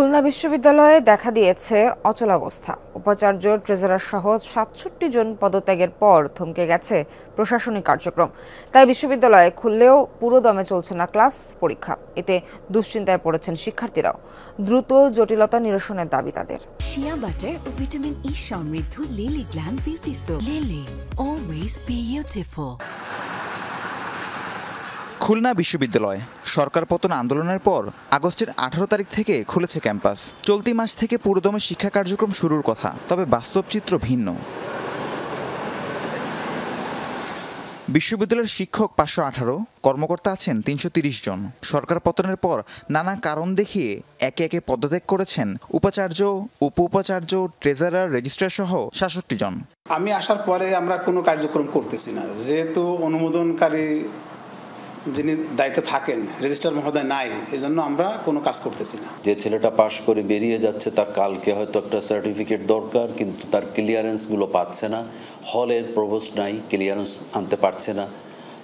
খুলনা বিশ্ববিদ্যালয়ে দেখা দিয়েছে অচলাবস্থা। উপাচার্য, ট্রেজারার সহ ৬৭ জন পদত্যাগের পর থমকে গেছে প্রশাসনিক কার্যক্রম। তাই বিশ্ববিদ্যালয়ে খুললেও পুরোদমে চলছে না ক্লাস, পরীক্ষা। এতে দুশ্চিন্তায় পড়েছেন শিক্ষার্থীরাও। দ্রুত জটিলতা নিরসনের দাবি তাদের। শিয়া বাটার ও ভিটামিন ই সমৃদ্ধ lily glam beauty soap. Lily, always beautiful. Khulna বিশ্ববিদ্যালয় সরকার পতন আন্দোলনের পর আগস্টের 18 তারিখ থেকে খুলেছে ক্যাম্পাস। চলতি মাস থেকে পুরোদমে শিক্ষা কার্যক্রম শুরুর কথা, তবে বাস্তব চিত্র ভিন্ন। বিশ্ববিদ্যালয়ের শিক্ষক 518, কর্মকর্তা আছেন 330 জন। সরকার পতনের পর নানা কারণ দেখিয়ে একে একে পদত্যাগ করেছেন উপাচার্য, উপ উপাচার্য, ট্রেজারার, রেজিস্ট্রার সহ 66 জন। আমি আসার পরে আমরা কোনো কার্যক্রম করতেছি না, যেহেতু অনুমোদনকারী যিনি দায়িত্বে থাকেন রেজিস্ট্রার মহোদয় নাই, এজন্য আমরা কোনো কাজ করতেছি না। যে ছেলেটা পাশ করে বেরিয়ে যাচ্ছে তার কালকে হয়তো একটা সার্টিফিকেট দরকার, কিন্তু তার ক্লিয়ারেন্সগুলো পাচ্ছে না। হলের প্রভোস্ট নাই, ক্লিয়ারেন্স আনতে পারছে না।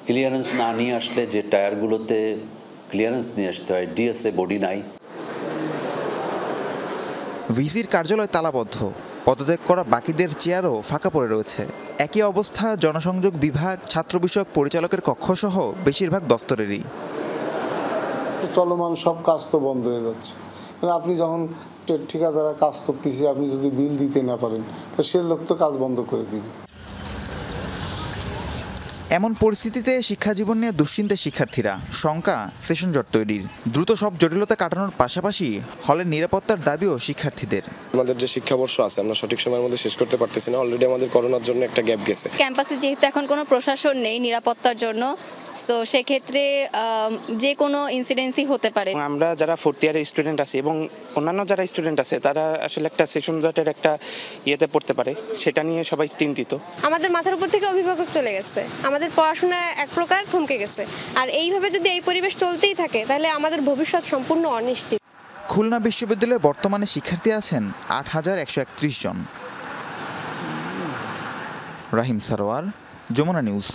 ক্লিয়ারেন্স না নিয়ে আসলে যে টায়ারগুলোতে ক্লিয়ারেন্স নিয়ে আসতে হয়, ডিএসএ বডি নাই। ভিসির কার্যালয় তালাবদ্ধ, পদত্যাগ করা বাকিদের চেয়ারও ফাঁকা পড়ে রয়েছে। একই অবস্থা জনসংযোগ বিভাগ, ছাত্র বিষয়ক পরিচালকের কক্ষসহ বেশিরভাগ দফতরেরই। চলমান সব কাজ তো বন্ধ হয়ে যাচ্ছে। আপনি যখন ঠিকাদাররা কাজ করতেছে, আপনি যদি বিল দিতে না পারেন তো সে লোক তো কাজ বন্ধ করে দিবে। এমন পরিস্থিতিতে শিক্ষা জীবন নিয়ে দুশ্চিন্তায় শিক্ষার্থীরা। শঙ্কা সেশন জট তৈরির। দ্রুত সব জটিলতা কাটানোর পাশাপাশি হলের নিরাপত্তার দাবিও শিক্ষার্থীদের। আমাদের যে শিক্ষাবর্ষ আছে আমরা সঠিক সময়ের মধ্যে শেষ করতে পারতেছি না। অলরেডি আমাদের করোনার জন্য একটা গ্যাপ গেছে। ক্যাম্পাসে যেহেতু এখন কোনো প্রশাসন নেই নিরাপত্তার জন্য, সো সেক্ষেত্রে যে কোনো ইনসিডেন্সই হতে পারে। আমরা যারা ফোর্থ ইয়ারের স্টুডেন্ট আছি এবং অন্যান্য যারা স্টুডেন্ট আছে তারা আসলে একটা সেশন জটের একটা ইয়েতে পড়তে পারে, সেটা নিয়ে সবাই চিন্তিত। আমাদের মাথার উপর থেকে অভিভাবক চলে গেছে, আমাদের পড়াশোনা এক প্রকার থমকে গেছে। আর এইভাবে যদি এই পরিবেশ চলতেই থাকে তাহলে আমাদের ভবিষ্যৎ সম্পূর্ণ অনিশ্চিত। খুলনা বিশ্ববিদ্যালয়ে বর্তমানে শিক্ষার্থী আছেন 8131 জন। রাহিম সারোয়ার, যমুনা নিউজ।